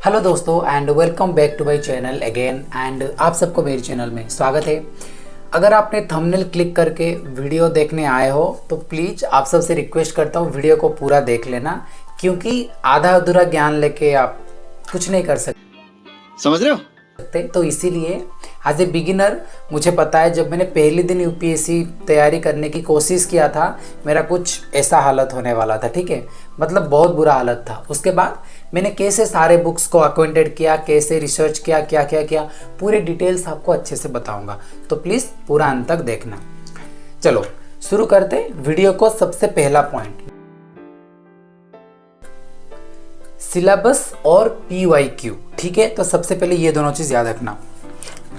Hello दोस्तों and welcome back to my channel again and आप सबको मेरे चैनल में स्वागत है। अगर आपने थंबनेल क्लिक करके वीडियो देखने आए हो तो प्लीज़ आप सबसे रिक्वेस्ट करता हूँ वीडियो को पूरा देख लेना, क्योंकि आधा अधूरा ज्ञान लेके आप कुछ नहीं कर सकते, समझ रहे हो। तो इसीलिए एज ए बिगिनर मुझे पता है, जब मैंने पहले दिन यूपीएससी तैयारी करने की कोशिश किया था मेरा कुछ ऐसा हालत होने वाला था, ठीक है, मतलब बहुत बुरा हालत था। उसके बाद मैंने कैसे सारे बुक्स को अक्वेंटेड किया, कैसे रिसर्च किया, क्या क्या किया, पूरे डिटेल्स आपको अच्छे से बताऊंगा, तो प्लीज़ पूरा अंत तक देखना। चलो शुरू करते वीडियो को। सबसे पहला पॉइंट, सिलेबस और PYQ, ठीक है। तो सबसे पहले ये दोनों चीज़ याद रखना।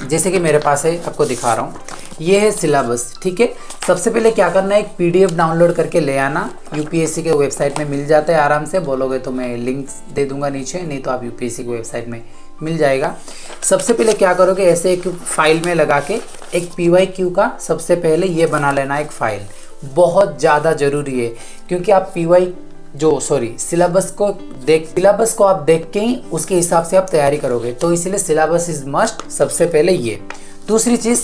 जैसे कि मेरे पास है, आपको दिखा रहा हूँ, ये है सिलेबस, ठीक है। सबसे पहले क्या करना है, एक PDF डाउनलोड करके ले आना। यूपीएससी के वेबसाइट में मिल जाता है, आराम से बोलोगे तो मैं लिंक दे दूंगा नीचे, नहीं तो आप यूपीएससी की वेबसाइट में मिल जाएगा। सबसे पहले क्या करोगे, ऐसे एक फाइल में लगा के एक PYQ का सबसे पहले ये बना लेना एक फ़ाइल। बहुत ज़्यादा ज़रूरी है, क्योंकि आप सिलेबस को आप देख के ही उसके हिसाब से आप तैयारी करोगे, तो इसीलिए सिलेबस इज मस्ट। सबसे पहले ये। दूसरी चीज़,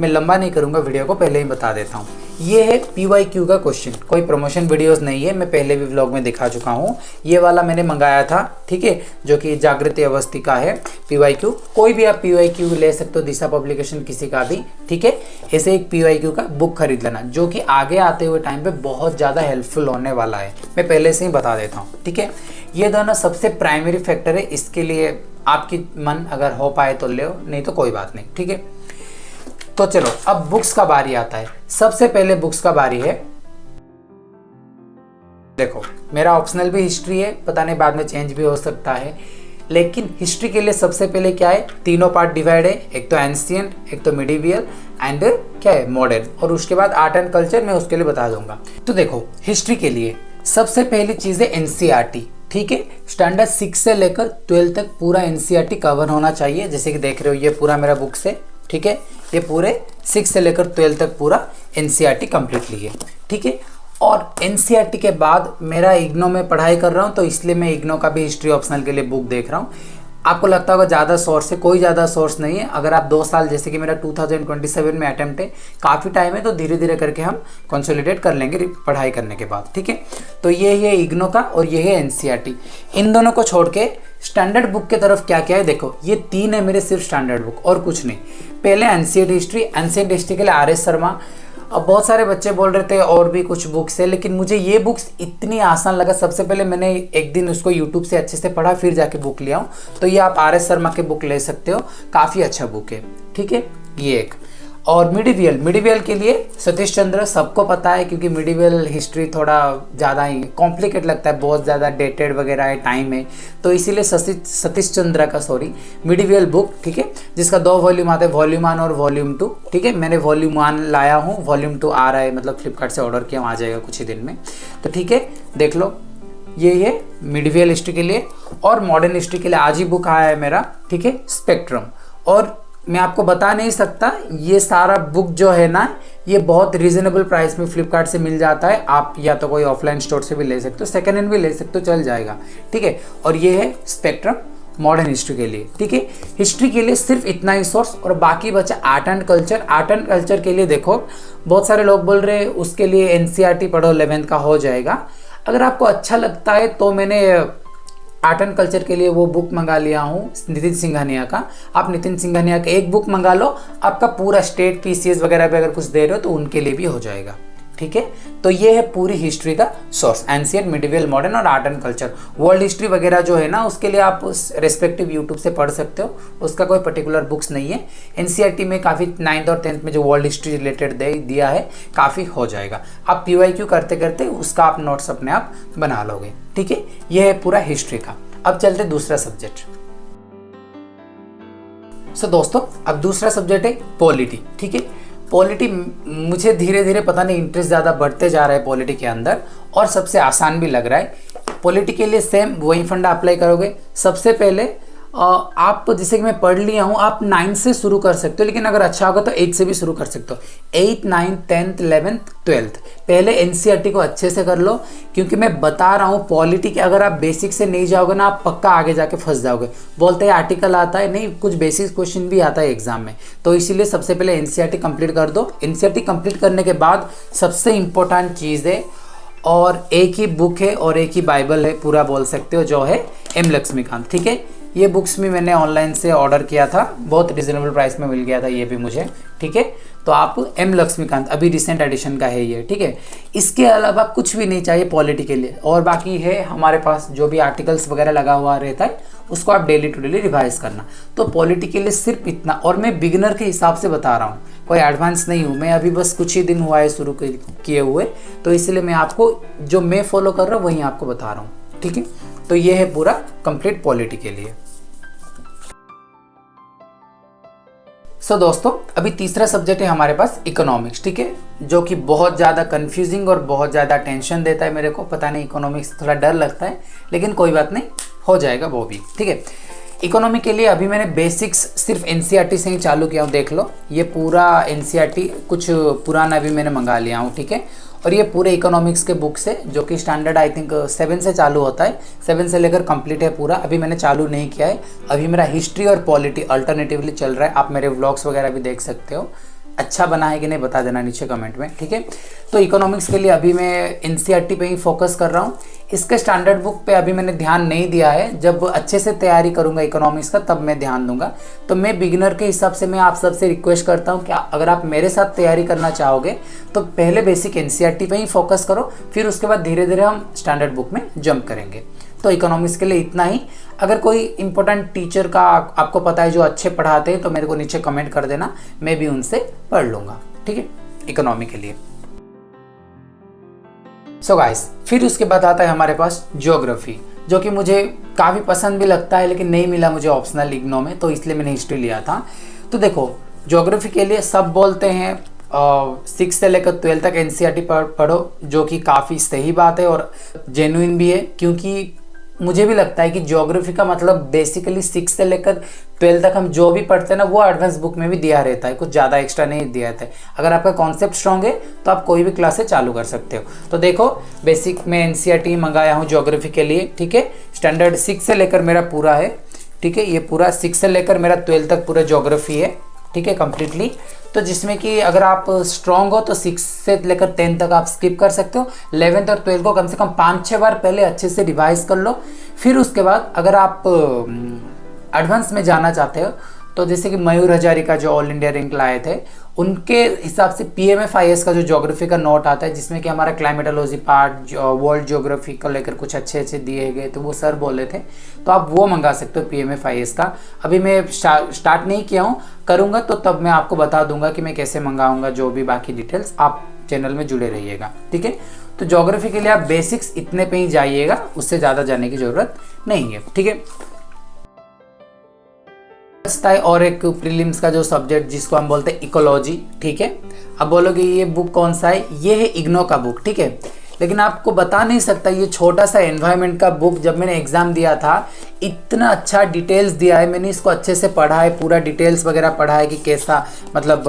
मैं लंबा नहीं करूँगा वीडियो को, पहले ही बता देता हूँ, ये है PYQ का क्वेश्चन। कोई प्रमोशन वीडियोस नहीं है, मैं पहले भी व्लॉग में दिखा चुका हूँ। ये वाला मैंने मंगाया था, ठीक है, जो कि जागृति अवस्थी का है PYQ। कोई भी आप PYQ ले सकते हो, दिशा पब्लिकेशन किसी का भी, ठीक है। ऐसे एक PYQ का बुक खरीद लेना, जो कि आगे आते हुए टाइम पे बहुत ज़्यादा हेल्पफुल होने वाला है, मैं पहले से ही बता देता हूँ, ठीक है। ये दोनों सबसे प्राइमरी फैक्टर है, इसके लिए आपकी मन अगर हो पाए तो ले, नहीं तो कोई बात नहीं, ठीक है। तो चलो अब बुक्स का बारी आता है। सबसे पहले बुक्स का बारी है, देखो मेरा ऑप्शनल भी हिस्ट्री है, पता नहीं बाद में चेंज भी हो सकता है, लेकिन हिस्ट्री के लिए सबसे पहले क्या है, तीनों पार्ट डिवाइड है, एक तो एंशिएंट, एक तो मिडिवियल एंड क्या है मॉडर्न, और उसके बाद आर्ट एंड कल्चर मैं उसके लिए बता दूंगा। तो देखो हिस्ट्री के लिए सबसे पहली चीज़ है NCERT, ठीक है। स्टैंडर्ड 6 से लेकर 12 तक पूरा NCERT कवर होना चाहिए। जैसे कि देख रहे हो, ये पूरा मेरा बुक्स है, ठीक है। ये पूरे 6 से लेकर 12 तक पूरा NCERT कम्प्लीटली है, ठीक है। और NCERT के बाद मेरा इग्नो में पढ़ाई कर रहा हूँ, तो इसलिए मैं इग्नो का भी हिस्ट्री ऑप्शनल के लिए बुक देख रहा हूँ। आपको लगता होगा ज़्यादा सोर्स है, कोई ज़्यादा सोर्स नहीं है। अगर आप 2 साल, जैसे कि मेरा 2027 में अटेम्प्ट है, काफ़ी टाइम है, तो धीरे धीरे करके हम कंसोलिडेट कर लेंगे पढ़ाई करने के बाद, ठीक है। तो ये है इग्नो का और ये है NCERT। इन दोनों को छोड़ के स्टैंडर्ड बुक की तरफ क्या क्या है, देखो ये 3 है मेरे सिर्फ स्टैंडर्ड बुक, और कुछ नहीं। पहले एंशिएंट हिस्ट्री के लिए RS शर्मा। अब बहुत सारे बच्चे बोल रहे थे और भी कुछ बुक्स है, लेकिन मुझे ये बुक्स इतनी आसान लगा। सबसे पहले मैंने एक दिन उसको यूट्यूब से अच्छे से पढ़ा, फिर जाके बुक लिया हूँ। तो ये आप RS शर्मा के बुक ले सकते हो, काफ़ी अच्छा बुक है, ठीक है, ये एक। और मिडिवियल के लिए सतीश चंद्र, सबको पता है, क्योंकि मिडिवियल हिस्ट्री थोड़ा ज़्यादा ही कॉम्प्लिकेट लगता है, बहुत ज़्यादा डेटेड वगैरह है, टाइम है, तो इसीलिए सतीश चंद्र का मिडिवियल बुक, ठीक है, जिसका 2 वॉल्यूम आता है, वॉल्यूम 1 और वॉल्यूम 2, ठीक है। मैंने वॉल्यूम 1 लाया हूँ, वॉल्यूम 2 आ रहा है, मतलब फ्लिपकार्ट से ऑर्डर किया, आ जाएगा कुछ ही दिन में, तो ठीक है, देख लो। ये मिडिवियल हिस्ट्री के लिए। और मॉडर्न हिस्ट्री के लिए आज ही बुक आया है मेरा, ठीक है, स्पेक्ट्रम। और मैं आपको बता नहीं सकता, ये सारा बुक जो है ना, ये बहुत रीजनेबल प्राइस में फ्लिपकार्ट से मिल जाता है। आप या तो कोई ऑफलाइन स्टोर से भी ले सकते हो, सेकेंड हैंड भी ले सकते हो, चल जाएगा, ठीक है। और ये है स्पेक्ट्रम मॉडर्न हिस्ट्री के लिए, ठीक है। हिस्ट्री के लिए सिर्फ इतना ही सोर्स, और बाकी बचा art and culture. Art and culture के लिए देखो, बहुत सारे लोग बोल रहे हैं उसके लिए NCERT पढ़ो, 11th का हो जाएगा। अगर आपको अच्छा लगता है तो मैंने आर्ट एंड कल्चर के लिए वो बुक मंगा लिया हूँ नितिन सिंघानिया का। आप नितिन सिंघानिया का एक बुक मंगा लो, आपका पूरा स्टेट PCS वगैरह पे अगर कुछ दे रहे हो तो उनके लिए भी हो जाएगा, ठीक है। तो ये है पूरी हिस्ट्री का सोर्स, एंशिएंट, मिडिवियल, मॉडर्न और art and culture. World history वगैरह जो है ना, उसके लिए आप उस रेस्पेक्टिव यूट्यूब से पढ़ सकते हो, उसका कोई पर्टिकुलर बुक्स नहीं है। NCERT में काफ़ी 9th और 10th में जो वर्ल्ड हिस्ट्री रिलेटेड दिया है, काफ़ी हो जाएगा। आप PYQ करते करते उसका आप नोट्स अपने आप बना लोगे, ठीक है। यह है पूरा हिस्ट्री का। अब चलते दूसरा सब्जेक्ट। दोस्तों अब दूसरा सब्जेक्ट है पॉलिटी, ठीक है। पॉलिटी मुझे धीरे धीरे पता नहीं इंटरेस्ट ज़्यादा बढ़ते जा रहा है पॉलिटी के अंदर, और सबसे आसान भी लग रहा है। पॉलिटी के लिए सेम वही फंडा अप्लाई करोगे। सबसे पहले आप जैसे कि मैं पढ़ लिया हूँ, आप 9 से शुरू कर सकते हो, लेकिन अगर अच्छा होगा तो 8 से भी शुरू कर सकते हो। 8, 9, 10th, 11th, 12th पहले एनसीईआरटी को अच्छे से कर लो, क्योंकि मैं बता रहा हूँ पॉलिटी के अगर आप बेसिक से नहीं जाओगे ना, आप पक्का आगे जाके फंस जाओगे। बोलते हैं आर्टिकल आता है, नहीं, कुछ बेसिक क्वेश्चन भी आता है एग्जाम में। तो इसीलिए सबसे पहले एनसीईआरटी कंप्लीट कर दो। एनसीईआरटी कंप्लीट करने के बाद सबसे इंपॉर्टेंट चीज़ है, और एक ही बुक है और एक ही बाइबल है पूरा बोल सकते हो, जो है एम लक्ष्मीकांत। ठीक है, ये बुक्स भी मैंने ऑनलाइन से ऑर्डर किया था, बहुत रिजनेबल प्राइस में मिल गया था ये भी मुझे। ठीक है, तो आप एम लक्ष्मीकांत अभी रिसेंट एडिशन का है ये। ठीक है, इसके अलावा कुछ भी नहीं चाहिए पॉलिटी के लिए। और बाकी है हमारे पास जो भी आर्टिकल्स वगैरह लगा हुआ रहता है, उसको आप डेली टू डेली रिवाइज करना। तो पॉलिटी के लिए सिर्फ इतना, और मैं बिगिनर के हिसाब से बता रहा हूँ, कोई एडवांस नहीं हूँ मैं, अभी बस कुछ ही दिन हुआ है शुरू किए हुए, तो इसलिए मैं आपको जो मैं फॉलो कर रहा हूँ वही आपको बता रहा हूँ। ठीक है, तो ये है पूरा कंप्लीट पॉलिटी के लिए। दोस्तों, अभी तीसरा सब्जेक्ट है हमारे पास इकोनॉमिक्स। ठीक है, जो कि बहुत ज़्यादा कंफ्यूजिंग और बहुत ज़्यादा टेंशन देता है मेरे को, पता नहीं, इकोनॉमिक्स थोड़ा डर लगता है, लेकिन कोई बात नहीं, हो जाएगा वो भी। ठीक है, इकोनॉमी के लिए अभी मैंने बेसिक्स सिर्फ एनसीईआरटी से ही चालू किया हूँ। देख लो, ये पूरा एनसीईआरटी कुछ पुराना भी मैंने मंगा लिया हूँ। ठीक है, और ये पूरे इकोनॉमिक्स के बुक से, जो कि स्टैंडर्ड आई थिंक 7 से चालू होता है, 7 से लेकर कंप्लीट है पूरा। अभी मैंने चालू नहीं किया है, अभी मेरा हिस्ट्री और पॉलिटी अल्टरनेटिवली चल रहा है। आप मेरे व्लॉग्स वगैरह भी देख सकते हो, अच्छा बना है कि नहीं बता देना नीचे कमेंट में। ठीक है, तो इकोनॉमिक्स के लिए अभी मैं एनसीईआरटी पे ही फोकस कर रहा हूँ। इसके स्टैंडर्ड बुक पे अभी मैंने ध्यान नहीं दिया है, जब अच्छे से तैयारी करूँगा इकोनॉमिक्स का तब मैं ध्यान दूंगा। तो मैं बिगिनर के हिसाब से मैं आप सबसे रिक्वेस्ट करता हूँ कि अगर आप मेरे साथ तैयारी करना चाहोगे तो पहले बेसिक एनसीईआरटी पे ही फोकस करो, फिर उसके बाद धीरे धीरे हम स्टैंडर्ड बुक में जंप करेंगे। तो इकोनॉमिक्स के लिए इतना ही। अगर कोई इंपॉर्टेंट टीचर का आपको पता है जो अच्छे पढ़ाते हैं, तो मेरे को नीचे कमेंट कर देना, मैं भी उनसे पढ़ लूँगा। ठीक है, इकोनॉमी के लिए। सो गाइस, फिर उसके बाद आता है हमारे पास ज्योग्राफी, जो कि मुझे काफ़ी पसंद भी लगता है, लेकिन नहीं मिला मुझे ऑप्शनल इग्नो में, तो इसलिए मैंने हिस्ट्री लिया था। तो देखो, ज्योग्राफी के लिए सब बोलते हैं 6 से लेकर 12 तक एनसीईआरटी पढ़ो, जो कि काफ़ी सही बात है और जेन्युइन भी है, क्योंकि मुझे भी लगता है कि ज्योग्राफी का मतलब बेसिकली 6 से लेकर 12 तक हम जो भी पढ़ते हैं ना, वो एडवांस बुक में भी दिया रहता है, कुछ ज़्यादा एक्स्ट्रा नहीं दिया रहता है। अगर आपका कॉन्सेप्ट स्ट्रॉन्ग है तो आप कोई भी क्लासेस चालू कर सकते हो। तो देखो, बेसिक में एनसीईआरटी मंगाया हूँ ज्योग्राफी के लिए। ठीक है, स्टैंडर्ड 6 से लेकर मेरा पूरा है। ठीक है, ये पूरा 6 से लेकर मेरा 12 तक पूरा ज्योग्राफी है। ठीक है, कम्प्लीटली। तो जिसमें कि अगर आप स्ट्रॉन्ग हो तो 6 से लेकर 10 तक आप स्किप कर सकते हो। 11th और 12th को कम से कम 5-6 बार पहले अच्छे से रिवाइज कर लो। फिर उसके बाद अगर आप एडवांस में जाना चाहते हो, तो जैसे कि मयूर हजारिका जो ऑल इंडिया रैंक लाए थे, उनके हिसाब से पीएमएफआईएस का जो ज्योग्राफी का नोट आता है, जिसमें कि हमारा क्लाइमेटोलॉजी पार्ट, वर्ल्ड ज्योग्राफी को लेकर कुछ अच्छे अच्छे दिए गए, तो वो सर बोले थे, तो आप वो मंगा सकते हो पीएमएफआईएस का। अभी मैं स्टार्ट नहीं किया हूँ, करूँगा तो तब मैं आपको बता दूंगा कि मैं कैसे मंगाऊंगा। जो भी बाकी डिटेल्स, आप चैनल में जुड़े रहिएगा। ठीक है, तो ज्योग्राफी के लिए आप बेसिक्स इतने पे ही जाइएगा, उससे ज़्यादा जाने की ज़रूरत नहीं है। ठीक है, और एक प्रीलिम्स का जो सब्जेक्ट जिसको हम बोलते हैं इकोलॉजी। ठीक है, अब बोलोगे ये बुक कौन सा है, ये है इग्नो का बुक। ठीक है, लेकिन आपको बता नहीं सकता, ये छोटा सा एनवायरनमेंट का बुक जब मैंने एग्जाम दिया था, इतना अच्छा डिटेल्स दिया है। मैंने इसको अच्छे से पढ़ा है, पूरा डिटेल्स वगैरह पढ़ा है कि कैसा, मतलब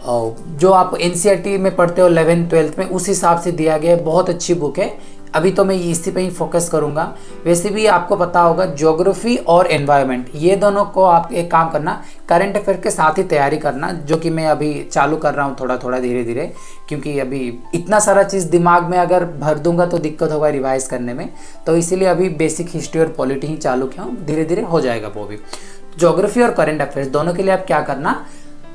जो आप एनसीईआरटी में पढ़ते हो 11th 12th में, उस हिसाब से दिया गया है। बहुत अच्छी बुक है। अभी तो मैं इसी पे ही फोकस करूंगा। वैसे भी आपको पता होगा, ज्योग्राफी और एनवायरनमेंट, ये दोनों को आप एक काम करना, करंट अफेयर के साथ ही तैयारी करना, जो कि मैं अभी चालू कर रहा हूँ थोड़ा थोड़ा धीरे धीरे, क्योंकि अभी इतना सारा चीज़ दिमाग में अगर भर दूंगा तो दिक्कत होगा रिवाइज करने में। तो इसीलिए अभी बेसिक हिस्ट्री और पॉलिटी ही चालू किया हूँ, धीरे धीरे हो जाएगा वो भी। ज्योग्राफी और करंट अफेयर्स दोनों के लिए आप क्या करना,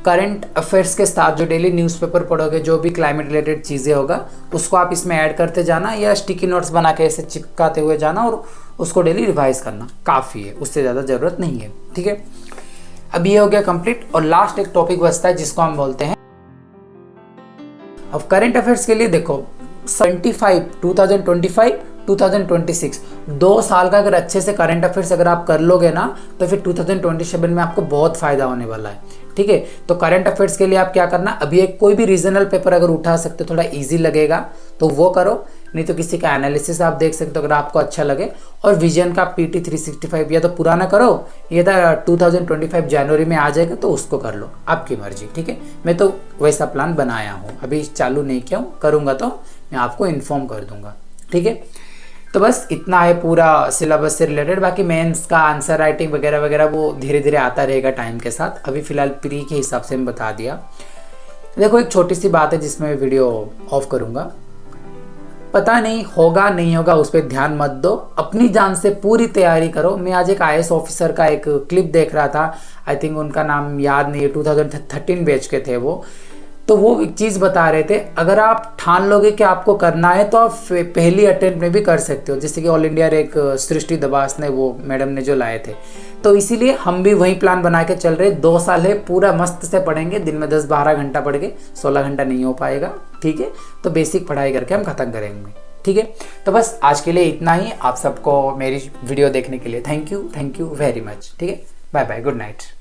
करंट अफेयर्स के साथ जो डेली न्यूज़पेपर पढ़ोगे, जो भी क्लाइमेट रिलेटेड चीज़ें होगा, उसको आप इसमें ऐड करते जाना, या स्टिकी नोट्स बना के ऐसे चिपकाते हुए जाना, और उसको डेली रिवाइज करना, काफ़ी है, उससे ज़्यादा ज़रूरत नहीं है। ठीक है, अब ये हो गया कंप्लीट। और लास्ट एक टॉपिक बचता है जिसको हम बोलते हैं, अब करंट अफेयर्स के लिए देखो 2025 2026 2 साल का अगर अच्छे से करंट अफेयर्स अगर आप कर लोगे ना, तो फिर 2027 में आपको बहुत फायदा होने वाला है। ठीक है, तो करंट अफेयर्स के लिए आप क्या करना, अभी एक कोई भी रीजनल पेपर अगर उठा सकते हो, थोड़ा इजी लगेगा तो वो करो, नहीं तो किसी का एनालिसिस आप देख सकते हो अगर आपको अच्छा लगे। और विजन का PT 365 या तो पुराना करो, ये था 2025 जनवरी में आ जाएगा तो उसको कर लो, आपकी मर्जी, ठीक है। मैं तो वैसा प्लान बनाया हूँ, अभी चालू नहीं किया हूँ, करूँगा तो मैं आपको इन्फॉर्म कर दूंगा, ठीक है। तो बस इतना है पूरा सिलेबस से रिलेटेड। बाकी मेंस का आंसर राइटिंग वगैरह वगैरह वो धीरे धीरे आता रहेगा टाइम के साथ। अभी फ़िलहाल प्री के हिसाब से मैं बता दिया। देखो एक छोटी सी बात है जिसमें मैं वीडियो ऑफ करूँगा, पता नहीं होगा नहीं होगा उस पर ध्यान मत दो, अपनी जान से पूरी तैयारी करो। मैं आज एक IAS ऑफिसर का एक क्लिप देख रहा था, आई थिंक उनका नाम याद नहीं है, 2013 बैच के थे वो। तो वो एक चीज़ बता रहे थे, अगर आप ठान लोगे कि आपको करना है तो आप पहली अटेम्प्ट में भी कर सकते हो, जैसे कि ऑल इंडिया एक सृष्टि दबास ने वो मैडम ने जो लाए थे। तो इसीलिए हम भी वही प्लान बना के चल रहे, 2 साल है, पूरा मस्त से पढ़ेंगे, दिन में 10-12 घंटा पढ़ के, 16 घंटा नहीं हो पाएगा, ठीक है। तो बेसिक पढ़ाई करके हम ख़त्म करेंगे, ठीक है। तो बस आज के लिए इतना ही। आप सबको मेरी वीडियो देखने के लिए थैंक यू वेरी मच, ठीक है। Bye bye, good night.